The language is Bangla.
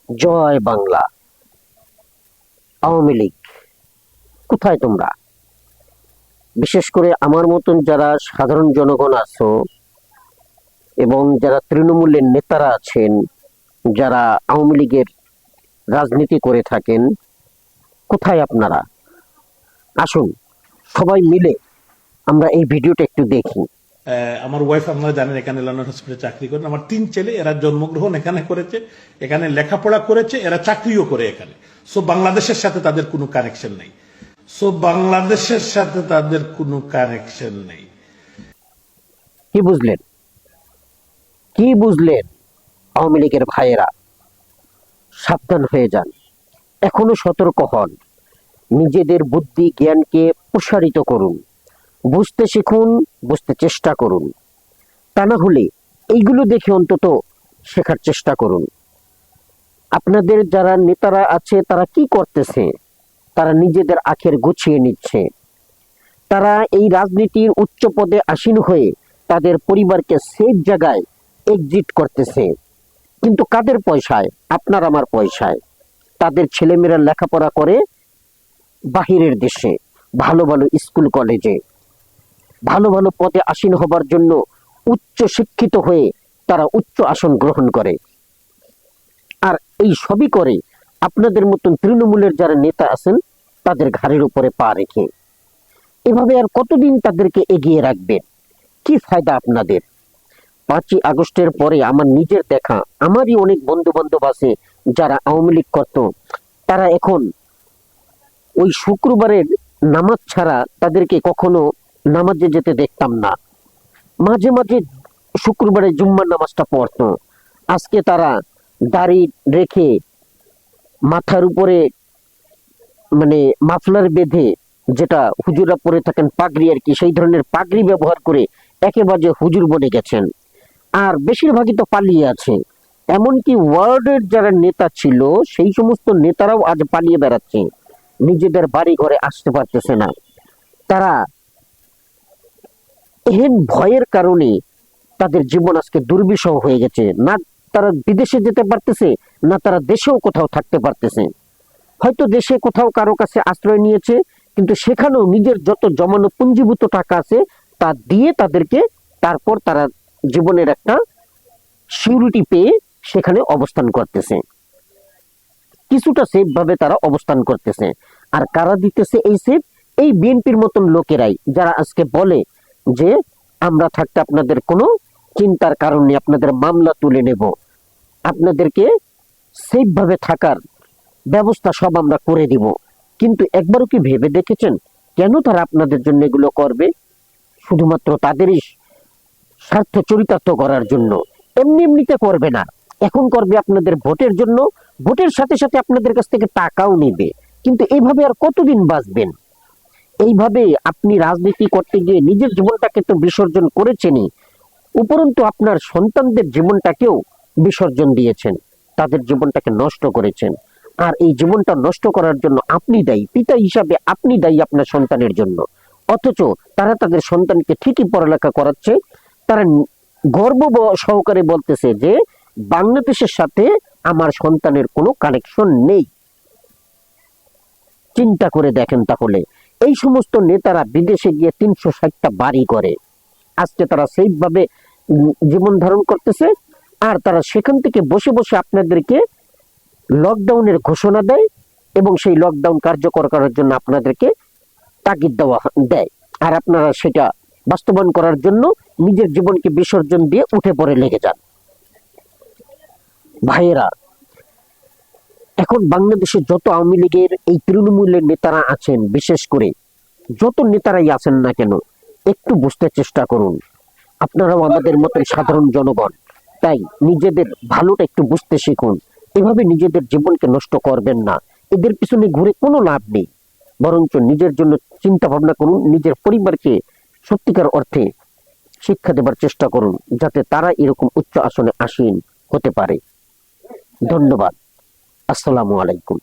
জয় বাংলা। আওয়ামী লীগ কোথায় তোমরা? বিশেষ করে আমার মতন যারা সাধারণ জনগণ আছো এবং যারা তৃণমূলের নেতারা আছেন, যারা আওয়ামী লীগের রাজনীতি করে থাকেন, কোথায় আপনারা? আসুন সবাই মিলে আমরা এই ভিডিওটা একটু দেখি। আমার ওয়াইফ আপনারা জানেন এখানে লন্ডন হসপিটালে চাকরি করেন। আমার 3 ছেলে, এরা জন্মগ্রহণ এখানে করেছে, এখানে লেখাপড়া করেছে, এরা চাকরিও করে এখানে। সো বাংলাদেশের সাথে তাদের কোনো কানেকশন নেই। কি বুঝলেন? কি বুঝলেন? আওয়ামী লীগের ভাইয়েরা সাবধান হয়ে যান, এখনো সতর্ক হন, নিজেদের বুদ্ধি জ্ঞানকে প্রসারিত করুন, বুঝতে শিখুন, বুঝতে চেষ্টা করুন। তা না হলে এইগুলো দেখে অন্তত শেখার চেষ্টা করুন। আপনাদের যারা নেতারা আছে তারা কি করতেছে? তারা নিজেদের আখের গুছিয়ে নিচ্ছে। তারা এই রাজনীতির উচ্চ পদে আসীন হয়ে তাদের পরিবারকে সেফ জায়গায় এক্সিট করতেছে, কিন্তু কাদের পয়সায়? আপনার আমার পয়সায়। তাদের ছেলেমেয়েরা লেখাপড়া করে বাহিরের দেশে, ভালো ভালো স্কুল কলেজে, ভালো ভালো পদে আসীন হবার জন্য উচ্চ শিক্ষিত হয়ে তারা উচ্চ আসন গ্রহণ করে। আর এই সবই করে আপনাদের মতন তৃণমূলের যারা নেতা আছেন তাদের ঘাড়ের উপরে পা রেখে। এভাবে আর কতদিন তাদেরকে এগিয়ে রাখবেন? কি ফায়দা আপনাদের? 5ই আগস্টের পরে আমার নিজের দেখা, আমারই অনেক বন্ধু বান্ধব আছে যারা আওয়ামী লীগ করত, তারা এখন ওই শুক্রবারের নামাজ ছাড়া তাদেরকে কখনো নামাজে যেতে দেখতাম না। মাঝে মাঝে শুক্রবারে জুম্মার নামাজটা পড়তো। আজকে তারা দাড়ি রেখে মাথার উপরে মানে মাফলার বেঁধে, যেটা হুজুরা পরে থাকেন পাগড়ি আর কি, সেই ধরনের পাগড়ি ব্যবহার করে একেবারে হুজুর বনে গেছেন। আর বেশিরভাগই তো পালিয়ে আছে। এমনকি ওয়ার্ডের যারা নেতা ছিল সেই সমস্ত নেতারাও আজ পালিয়ে বেড়াচ্ছে, নিজেদের বাড়ি ঘরে আসতে পারতেছে না। তারা এহেন ভয়ের কারণে তাদের জীবন আজকে দুর্বিষহ হয়ে গেছে। না তারা বিদেশে যেতে পারতেছে, না তারা দেশেও কোথাও থাকতে পারতেছে। হয়তো দেশে কোথাও কারো কাছে আশ্রয় নিয়েছে, কিন্তু সেখানেও নিজের যত জমানো পুঞ্জীভূত টাকা আছে তা দিয়ে তাদেরকে তারপর তারা জীবনের একটা সিউরিটি পেয়ে সেখানে অবস্থান করতেছে, কিছুটা সেফ ভাবে তারা অবস্থান করতেছে। আর কারা দিতেছে এই সেফ? এই বিএনপির মতন লোকেরাই, যারা আজকে বলে যে আমরা থাকতে আপনাদের কোনো চিন্তার কারণ নেই, আপনাদের মামলা তুলে নেব, আপনাদেরকে সেফ ভাবে থাকার ব্যবস্থা সব আমরা করে দিব। কিন্তু একবারও কি ভেবে দেখেছেন কেন তারা আপনাদের জন্য এগুলো করবে? শুধুমাত্র তাদেরই স্বার্থ চরিতার্থ করার জন্য। এমনি এমনিতে করবে না, এখন করবে আপনাদের ভোটের জন্য, ভোটের সাথে সাথে আপনাদের কাছ থেকে টাকাও নেবে। কিন্তু এইভাবে আর কতদিন বাঁচবেন? এইভাবে আপনি রাজনীতি করতে গিয়ে নিজের জীবনটাকে তো বিসর্জন করেছেনই, উপরন্তু আপনার সন্তানদের জীবনটাকেও বিসর্জন দিয়েছেন, তাদের জীবনটাকে নষ্ট করেছেন। আর এই জীবনটা নষ্ট করার জন্য আপনি দায়ী, পিতা হিসাবে আপনি দায়ী আপনার সন্তানের জন্য। অথচ তারা তাদের সন্তানকে ঠিকই পড়ালেখা করাচ্ছে। তারা গর্ব সহকারে বলতেছে যে বাংলাদেশের সাথে আমার সন্তানের কোনো কানেকশন নেই। চিন্তা করে দেখেন তাহলে, এই সমস্ত নেতারা বিদেশে গিয়ে 360টা বাড়ি করে, আজকে তারা সেফ ভাবে জীবন ধারণ করতেছে। আর তারা সেখান থেকে বসে বসে আপনাদেরকে লকডাউনের ঘোষণা দেয় এবং সেই লকডাউন কার্যকর করার জন্য আপনাদেরকে তাগিদ দেয়। আর আপনারা সেটা বাস্তবায়ন করার জন্য নিজের জীবনকে বিসর্জন দিয়ে উঠে পড়ে লেগে যান। ভাইয়েরা, এখন বাংলাদেশে যত আওয়ামী লীগের এই তৃণমূলের নেতারা আছেন, বিশেষ করে যত নেতারাই আছেন না কেন, একটু বুঝতে চেষ্টা করুন। আপনারাও আমাদের মতন সাধারণ জনগণ, তাই নিজেদের ভালোটা একটু বুঝতে শিখুন। এভাবে নিজেদের জীবনকে নষ্ট করবেন না, এদের পিছনে ঘুরে কোনো লাভ নেই। বরঞ্চ নিজের জন্য চিন্তা ভাবনা করুন, নিজের পরিবারকে সত্যিকার অর্থে শিক্ষা দেবার চেষ্টা করুন, যাতে তারা এরকম উচ্চ আসনে আসীন হতে পারে। ধন্যবাদ। আসসালামু আলাইকুম।